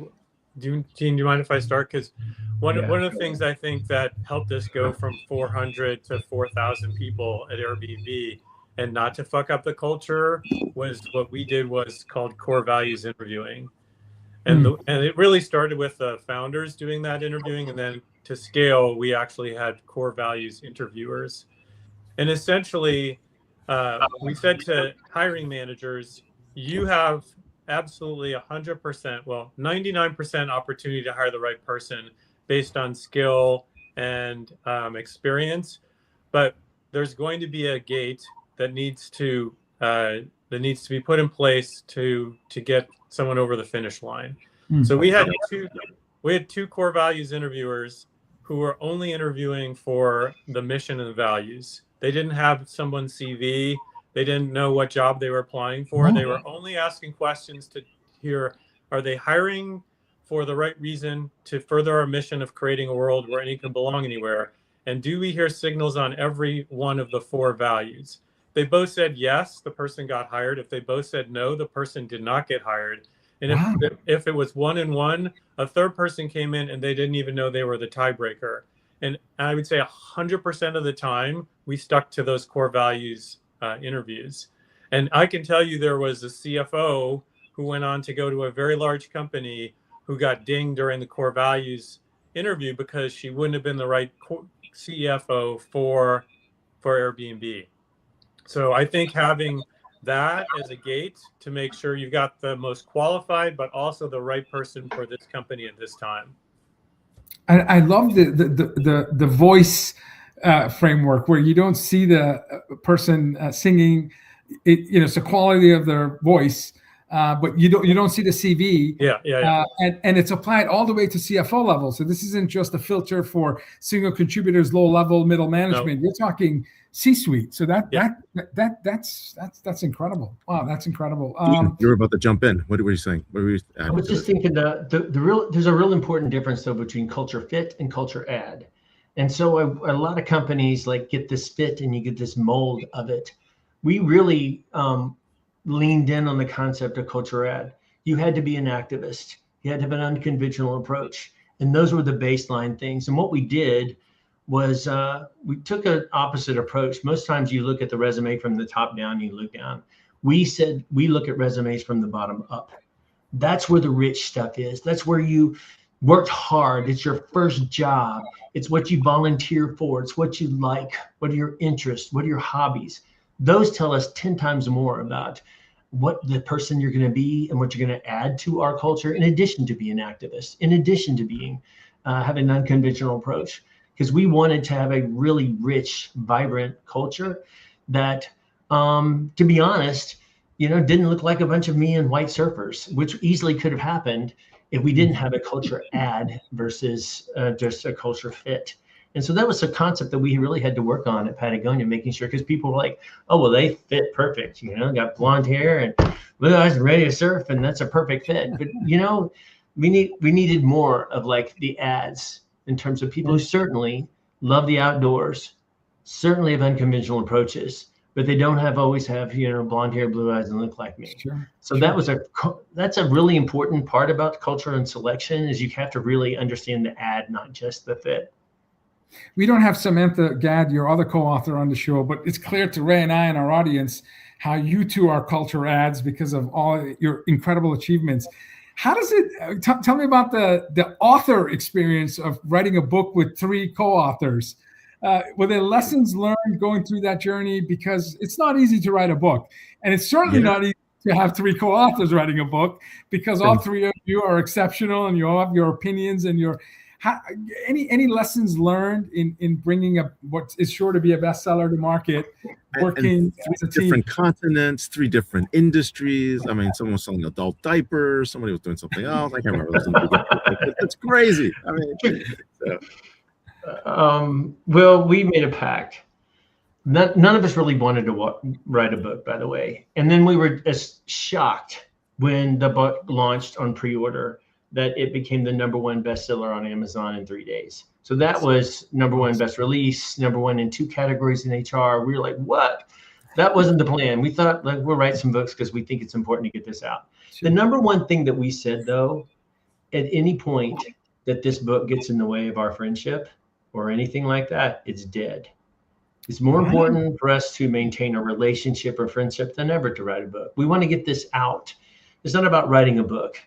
Gene, do you mind if I start? Because one of the things I think that helped us go from 400 to 4,000 people at Airbnb and not to fuck up the culture was what we did was called core values interviewing. And it really started with the founders doing that interviewing. And then to scale, we actually had core values interviewers. And essentially, we said to hiring managers, you have absolutely 100%, well, 99% opportunity to hire the right person based on skill and experience. But there's going to be a gate that needs to be put in place to get someone over the finish line. So we had two core values interviewers who were only interviewing for the mission and the values. They didn't have someone's CV. They didn't know what job they were applying for. They were only asking questions to hear, are they hiring for the right reason to further our mission of creating a world where anyone can belong anywhere? And do we hear signals on every one of the four values? They both said yes, the person got hired. If they both said no, the person did not get hired. And if it was 1 and 1, a third person came in and they didn't even know they were the tiebreaker. And I would say 100% of the time, we stuck to those core values interviews. And I can tell you there was a CFO who went on to go to a very large company who got dinged during the core values interview because she wouldn't have been the right CFO for Airbnb. So I think having that as a gate to make sure you've got the most qualified, but also the right person for this company at this time. I love the voice framework where you don't see the person singing. It's the quality of their voice, but you don't see the CV. Yeah. And it's applied all the way to CFO level. So this isn't just a filter for single contributors, low level, middle management. You're talking C-suite. So that's incredible. Wow, that's incredible. You're about to jump in. What were you saying? What were you I was just thinking there's a real important difference though between culture fit and culture add. And so a lot of companies like get this fit and you get this mold of it. We really leaned in on the concept of culture add. You had to be an activist. You had to have an unconventional approach. And those were the baseline things. And what we did was we took an opposite approach. Most times you look at the resume from the top down, you look down. We said, we look at resumes from the bottom up. That's where the rich stuff is. That's where you worked hard. It's your first job. It's what you volunteer for. It's what you like. What are your interests? What are your hobbies? Those tell us 10 times more about what the person you're going to be and what you're going to add to our culture, in addition to being an activist, in addition to being having an unconventional approach. Because we wanted to have a really rich, vibrant culture that, to be honest, didn't look like a bunch of me and white surfers, which easily could have happened if we didn't have a culture add versus just a culture fit. And so that was a concept that we really had to work on at Patagonia, making sure, because people were like, oh, well, they fit perfect, got blonde hair and blue eyes and ready to surf, and that's a perfect fit. But, we needed more of like the ads in terms of people who certainly love the outdoors, certainly have unconventional approaches, but they don't always have, blonde hair, blue eyes, and look like me. Sure. So that's a really important part about culture and selection is you have to really understand the ad, not just the fit. We don't have Samantha Gadd, your other co-author, on the show, but it's clear to Ray and I and our audience how you two are culture ads because of all your incredible achievements. How does it, tell me about the author experience of writing a book with 3 co-authors. Were there lessons learned going through that journey? Because it's not easy to write a book, and it's certainly not easy to to have three co-authors writing a book, because all three of you are exceptional and you all have your opinions and your any lessons learned in bringing what is sure to be a bestseller to market, working as a team? Different continents, 3 different industries. I mean, someone was selling adult diapers, somebody was doing something else. I can't remember. That's crazy. I mean, well, we made a pact. None of us really wanted to write a book, by the way. And then we were shocked when the book launched on pre-order that it became the #1 bestseller on Amazon in 3 days. So that was #1 best release, #1 in 2 categories in HR. We were like, what? That wasn't the plan. We thought, like, we'll write some books because we think it's important to get this out. The #1 thing that we said, though, at any point that this book gets in the way of our friendship or anything like that, it's dead. It's more important for us to maintain a relationship or friendship than ever to write a book. We want to get this out. It's not about writing a book.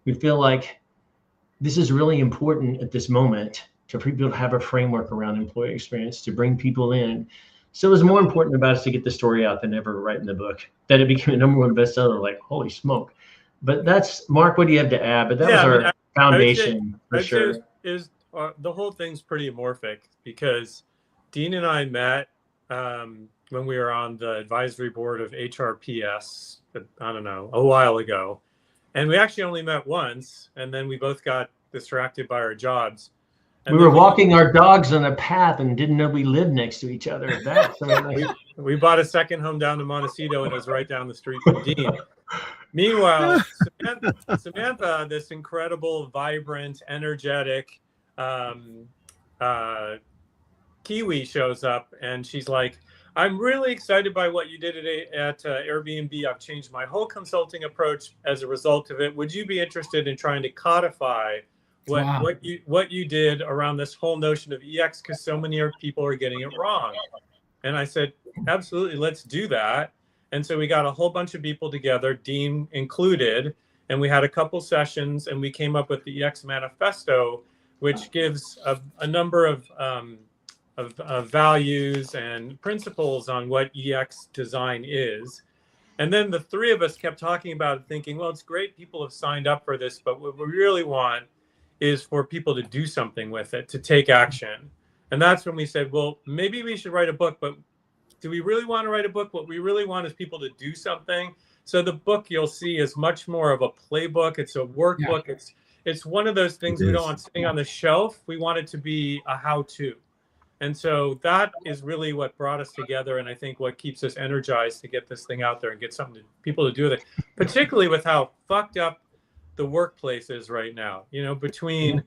We feel like this is really important at this moment to people to have a framework around employee experience, to bring people in. So it was more important about us to get the story out than ever writing the book. That it became a #1 bestseller, like, holy smoke. But that's, Mark, what do you have to add? But that was our foundation, for sure. The whole thing's pretty amorphic, because Dean and I met when we were on the advisory board of HRPS, I don't know, a while ago. And we actually only met once, and then we both got distracted by our jobs. And we were walking our dogs on a path and didn't know we lived next to each other. We bought a second home down in Montecito, and it was right down the street from Dean. Meanwhile, Samantha, this incredible, vibrant, energetic Kiwi, shows up, and she's like, I'm really excited by what you did at Airbnb. I've changed my whole consulting approach as a result of it. Would you be interested in trying to codify what you did around this whole notion of EX, because so many people are getting it wrong? And I said, absolutely, let's do that. And so we got a whole bunch of people together, Dean included, and we had a couple sessions, and we came up with the EX Manifesto, which gives a number of values and principles on what EX design is. And then the 3 of us kept talking about it, thinking, well, it's great people have signed up for this, but what we really want is for people to do something with it, to take action. And that's when we said, well, maybe we should write a book, but do we really want to write a book? What we really want is people to do something. So the book, you'll see, is much more of a playbook. It's a workbook. Yeah. It's one of those things we don't want sitting on the shelf. We want it to be a how-to. And so that is really what brought us together, and I think what keeps us energized to get this thing out there and get something to people to do with it, particularly with how fucked up the workplace is right now. You know, between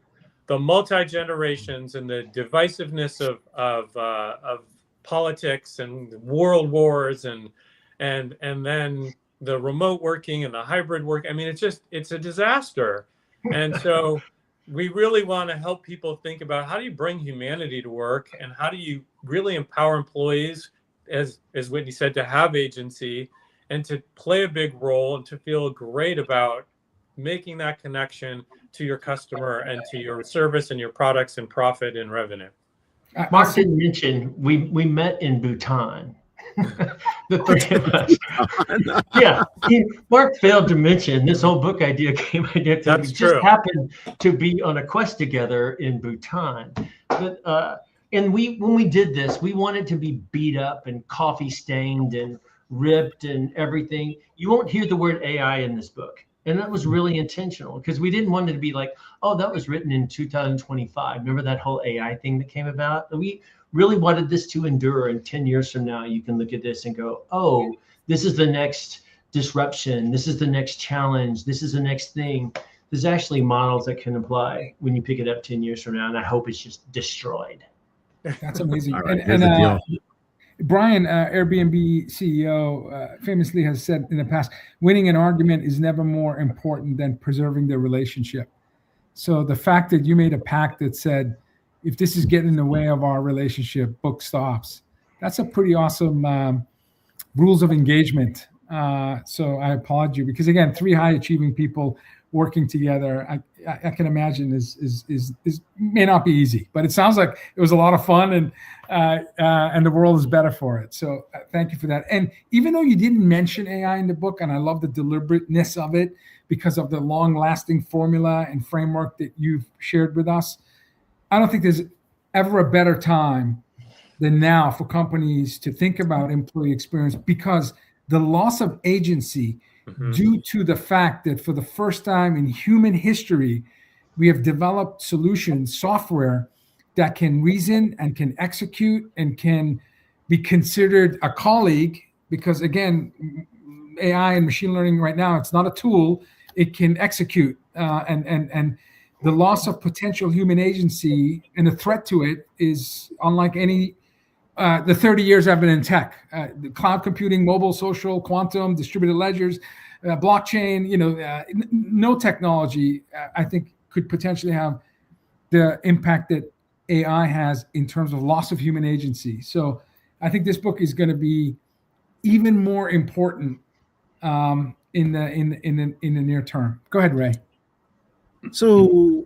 the multi-generations and the divisiveness of politics and world wars and then the remote working and the hybrid work. I mean, it's a disaster. And so we really want to help people think about, how do you bring humanity to work, and how do you really empower employees, as Whitney said, to have agency and to play a big role and to feel great about making that connection to your customer and to your service and your products and profit and revenue. Mark didn't mention we met in Bhutan. The 3 of us. Yeah, Mark failed to mention this whole book idea came. That's true. Just happened to be on a quest together in Bhutan. But and when we did this, we wanted to be beat up and coffee stained and ripped and everything. You won't hear the word AI in this book. And that was really intentional, because we didn't want it to be like, oh, that was written in 2025. Remember that whole AI thing that came about? We really wanted this to endure, and 10 years from now, you can look at this and go, oh, this is the next disruption. This is the next challenge. This is the next thing. There's actually models that can apply when you pick it up 10 years from now, and I hope it's just destroyed. That's amazing. Right, and Brian, Airbnb CEO, famously has said in the past, winning an argument is never more important than preserving the relationship. So the fact that you made a pact that said, if this is getting in the way of our relationship, book stops. That's a pretty awesome rules of engagement. So I applaud you, because again, 3 high achieving people working together, I can imagine is may not be easy, but it sounds like it was a lot of fun, and the world is better for it. So thank you for that. And even though you didn't mention AI in the book, and I love the deliberateness of it because of the long-lasting formula and framework that you've shared with us, I don't think there's ever a better time than now for companies to think about employee experience, because the loss of agency due to the fact that for the first time in human history, we have developed solutions, software that can reason and can execute and can be considered a colleague, because again, AI and machine learning right now, it's not a tool, it can execute. And the loss of potential human agency and the threat to it is unlike any the 30 years I've been in tech, the cloud computing, mobile, social, quantum, distributed ledgers, blockchain, no technology, I think could potentially have the impact that AI has in terms of loss of human agency. So I think this book is going to be even more important in the near term. Go ahead, Ray. So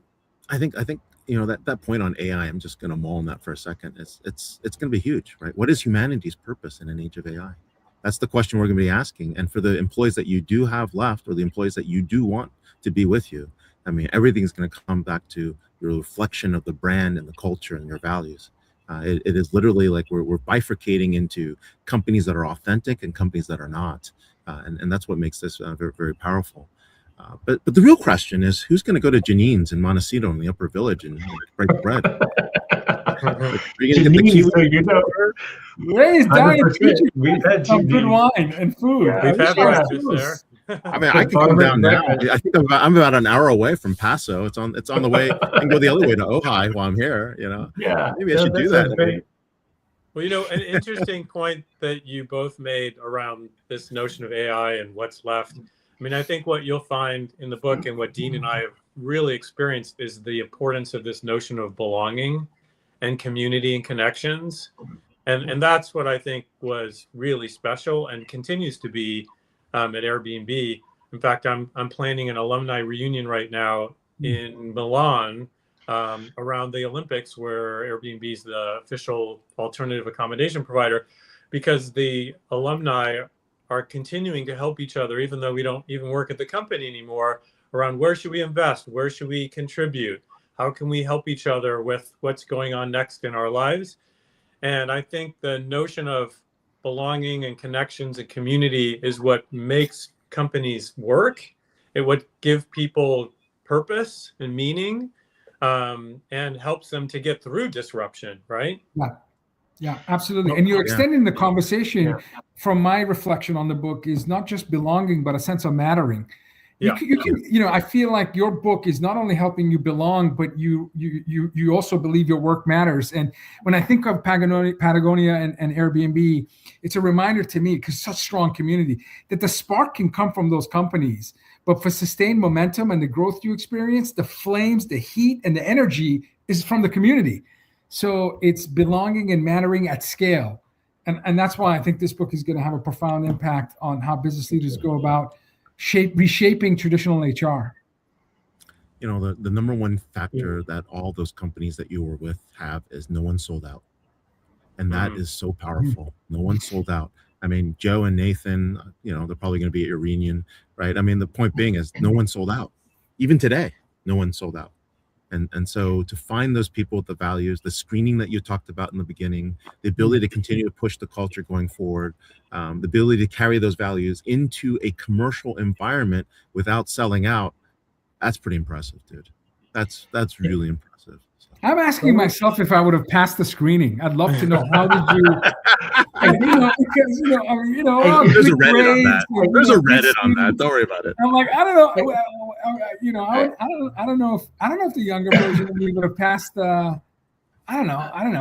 I think that point on AI, I'm just going to mull on that for a second. It's going to be huge, right? What is humanity's purpose in an age of AI? That's the question we're going to be asking. And for the employees that you do have left, or the employees that you do want to be with you, I mean, everything's going to come back to your reflection of the brand and the culture and your values. It is literally like we're bifurcating into companies that are authentic and companies that are not. And that's what makes this very, very powerful. But the real question is, who's going to go to Janine's in Montecito in the Upper Village and break bread? Are you going to get the kiwi? So you know, Ray's dying 100%. We've had some good Janine's. wine and food. Yeah, We've had yeah. breakfast there. I mean, I can come down now. I think I'm about an hour away from Paso. It's on the way. I can go the other way to Ojai while I'm here. Yeah, maybe I should do that. Great. Well, an interesting point that you both made around this notion of AI and what's left. I mean, I think what you'll find in the book and what Dean and I have really experienced is the importance of this notion of belonging and community and connections. And that's what I think was really special and continues to be at Airbnb. In fact, I'm planning an alumni reunion right now in Milan around the Olympics, where Airbnb is the official alternative accommodation provider, because the alumni are continuing to help each other, even though we don't even work at the company anymore, around where should we invest? Where should we contribute? How can we help each other with what's going on next in our lives? And I think the notion of belonging and connections and community is what makes companies work. It would give people purpose and meaning, and helps them to get through disruption, right? Yeah, absolutely. And you're extending the conversation from my reflection on the book is not just belonging, but a sense of mattering. I feel like your book is not only helping you belong, but you also believe your work matters. And when I think of Patagonia and Airbnb, it's a reminder to me, because such strong community, that the spark can come from those companies. But for sustained momentum and the growth you experience, the flames, the heat, and the energy is from the community. So it's belonging and mattering at scale. And that's why I think this book is going to have a profound impact on how business leaders go about reshaping traditional HR. The number one factor that all those companies that you were with have is no one sold out. And that is so powerful. No one sold out. I mean, Joe and Nathan, they're probably going to be at your reunion, right? I mean, the point being is no one sold out. Even today, no one sold out. And so to find those people with the values, the screening that you talked about in the beginning, the ability to continue to push the culture going forward, the ability to carry those values into a commercial environment without selling out, that's pretty impressive, dude. That's really impressive. I'm asking myself if I would have passed the screening. I'd love to know, how did you? Because there's a Reddit on that. There's a Reddit on that. Don't worry about it. I'm like, I don't know. I don't know if the younger version of me would have passed. I don't know. I don't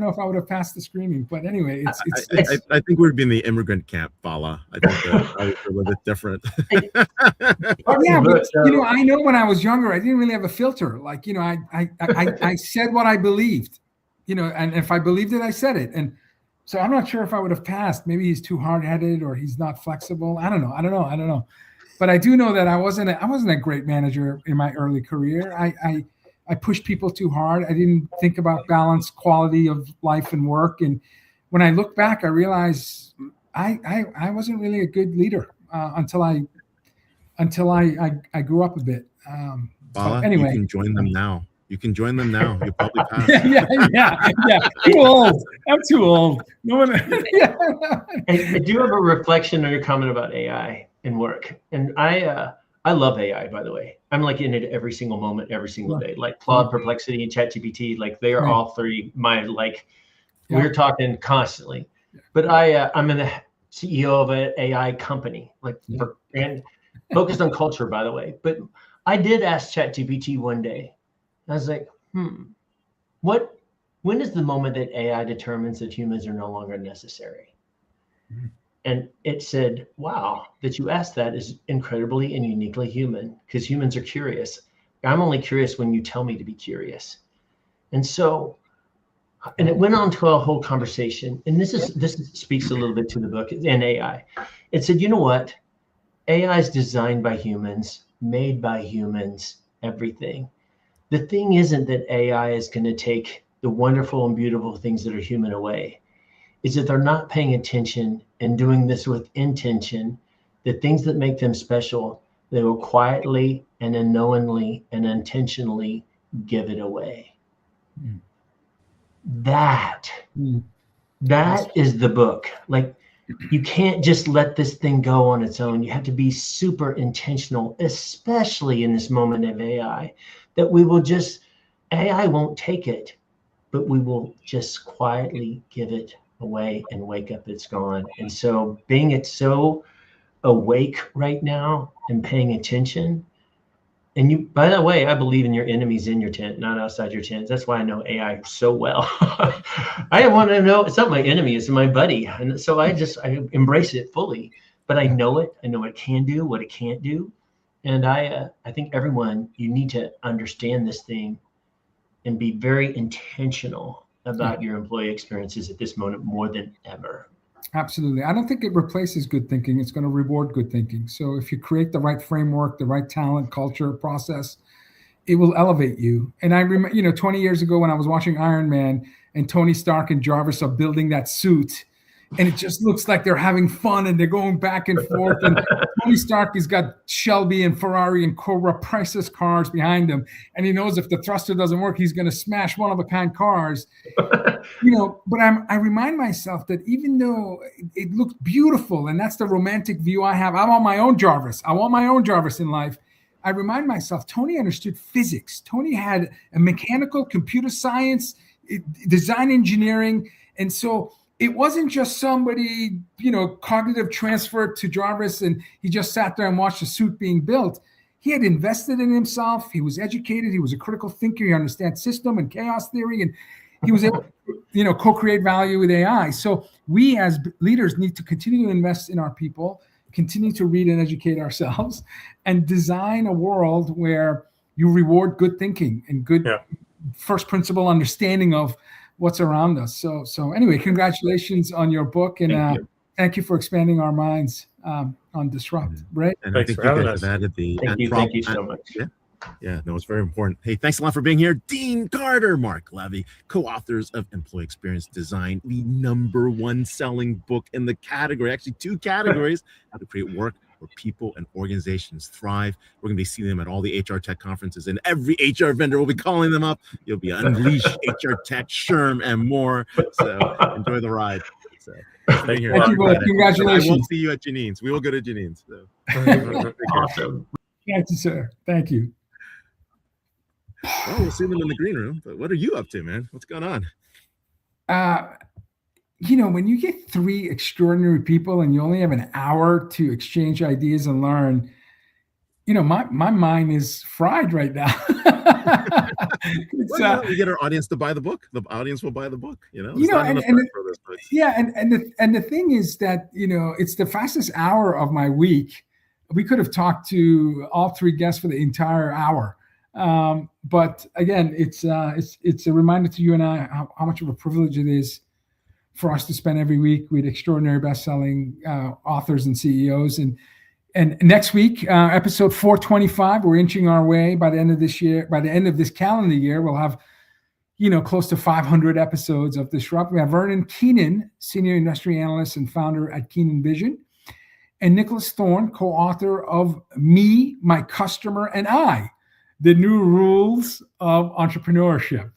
know if I would have passed the screening. But anyway, I think we'd be in the immigrant camp, Vala. I think that a little bit different. Yeah, but I know when I was younger, I didn't really have a filter. Like, I said what I believed, and if I believed it, I said it. And so I'm not sure if I would have passed. Maybe he's too hard-headed or he's not flexible. I don't know. But I do know that I wasn't a great manager in my early career. I pushed people too hard. I didn't think about balance, quality of life and work. And when I look back, I realized I wasn't really a good leader until I grew up a bit. Vala, anyway, you can join them now. You can join them now. You'll probably pass. yeah. Too old. I'm too old. No one. I do have a reflection on your comment about AI in work, and I love AI, by the way. I'm like in it every single moment, every single day. Like Claude, Perplexity, and ChatGPT, like they are all three we're talking constantly. But I'm in the CEO of an AI company, and focused on culture, by the way. But I did ask ChatGPT one day. I was like, when is the moment that AI determines that humans are no longer necessary? And it said, wow, that you asked that is incredibly and uniquely human, because humans are curious. I'm only curious when you tell me to be curious. And so, and it went on to a whole conversation. And this speaks a little bit to the book and AI. It said, you know what? AI is designed by humans, made by humans, everything. The thing isn't that AI is going to take the wonderful and beautiful things that are human away. Is that they're not paying attention and doing this with intention. The things that make them special, they will quietly and unknowingly and intentionally give it away. That is the book. Like, you can't just let this thing go on its own. You have to be super intentional, especially in this moment of AI, that AI won't take it, but we will just quietly give it away and wake up, it's gone. And so being so awake right now and paying attention. And you, by the way, I believe in your enemies in your tent, not outside your tent. That's why I know AI so well. I want to know, it's not my enemy, it's my buddy. And so I embrace it fully, but I know it. I know what it can do, what it can't do. And I think everyone, you need to understand this thing and be very intentional about your employee experiences at this moment more than ever. Absolutely. I don't think it replaces good thinking. It's going to reward good thinking. So if you create the right framework, the right talent, culture, process, it will elevate you. And I remember, 20 years ago when I was watching Iron Man and Tony Stark and Jarvis are building that suit, and it just looks like they're having fun and they're going back and forth. And Tony Stark has got Shelby and Ferrari and Cobra priceless cars behind him. And he knows if the thruster doesn't work, he's going to smash one-of-a-kind cars. But I remind myself that even though it looks beautiful, and that's the romantic view I have, I want my own Jarvis. I want my own Jarvis in life. I remind myself, Tony understood physics. Tony had a mechanical, computer science, design engineering. And so it wasn't just somebody, cognitive transfer to Jarvis and he just sat there and watched the suit being built. He had invested in himself. He was educated. He was a critical thinker. He understands system and chaos theory. And he was able to, co-create value with AI. So we as leaders need to continue to invest in our people, continue to read and educate ourselves, and design a world where you reward good thinking and good first principle understanding of what's around us. So anyway, congratulations on your book, and thank you for expanding our minds on Disrupt. Right? And thanks I think you guys have added the thank you so much. Yeah, no, it's very important. Hey, thanks a lot for being here. Dean Carter, Mark Levy, co-authors of Employee Experience Design, the #1 selling book in the category, actually 2 categories, how to create work where people and organizations thrive. We're going to be seeing them at all the HR tech conferences, and every HR vendor will be calling them up. You'll be Unleash, HR Tech, SHRM, and more. So enjoy the ride. So, thank you both. Congratulations. I will see you at Janine's. We will go to Janine's. So. Awesome. Thank you, sir. Thank you. Oh, we'll see them in the green room. But what are you up to, man? What's going on? When you get 3 extraordinary people and you only have an hour to exchange ideas and learn, my mind is fried right now. We get our audience to buy the book. The audience will buy the book. And the thing is that it's the fastest hour of my week. We could have talked to all 3 guests for the entire hour. But again, it's a reminder to you and I how much of a privilege it is for us to spend every week with extraordinary best-selling authors and CEOs. And And next week, episode 425, we're inching our way by the end of this year. By the end of this calendar year, we'll have, close to 500 episodes of Disrupt. We have Vernon Keenan, senior industry analyst and founder at Keenan Vision, and Nicholas Thorne, co-author of Me, My Customer, and I, The New Rules of Entrepreneurship.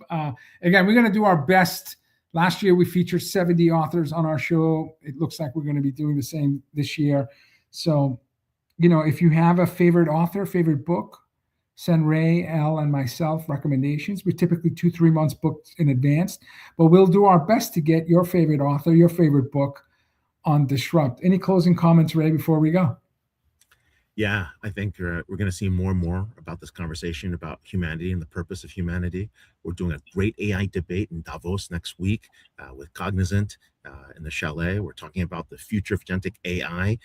Again, we're going to do our best. Last year, we featured 70 authors on our show. It looks like we're going to be doing the same this year. So, if you have a favorite author, favorite book, send Ray, Al, and myself recommendations. We're typically 2-3 months booked in advance, but we'll do our best to get your favorite author, your favorite book on Disrupt. Any closing comments, Ray, before we go? Yeah, I think we're going to see more and more about this conversation about humanity and the purpose of humanity. We're doing a great AI debate in Davos next week with Cognizant in the Chalet. We're talking about the future of agentic AI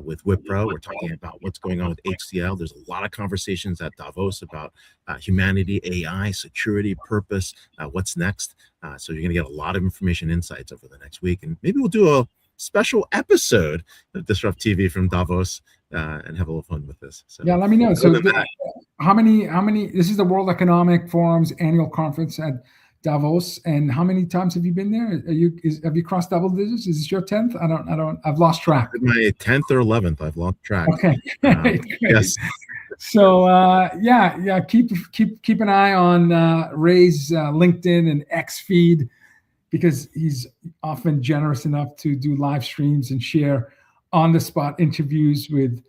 with Wipro. We're talking about what's going on with HCL. There's a lot of conversations at Davos about humanity, AI, security, purpose, what's next. So you're going to get a lot of information, insights over the next week. And maybe we'll do a special episode of Disrupt TV from Davos and have a little fun with this. So yeah, let me know. So how many, this is the World Economic Forum's annual conference at Davos. And how many times have you been there? Have you crossed double digits? Is this your 10th? I've lost track. My 10th or 11th, I've lost track. Okay. Yes. So keep an eye on Ray's LinkedIn and X feed, because he's often generous enough to do live streams and share on-the-spot interviews with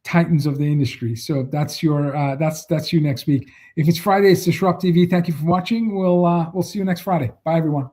titans of the industry. So that's your that's you next week. If it's Friday, it's Disrupt TV. Thank you for watching. We'll see you next Friday. Bye, everyone.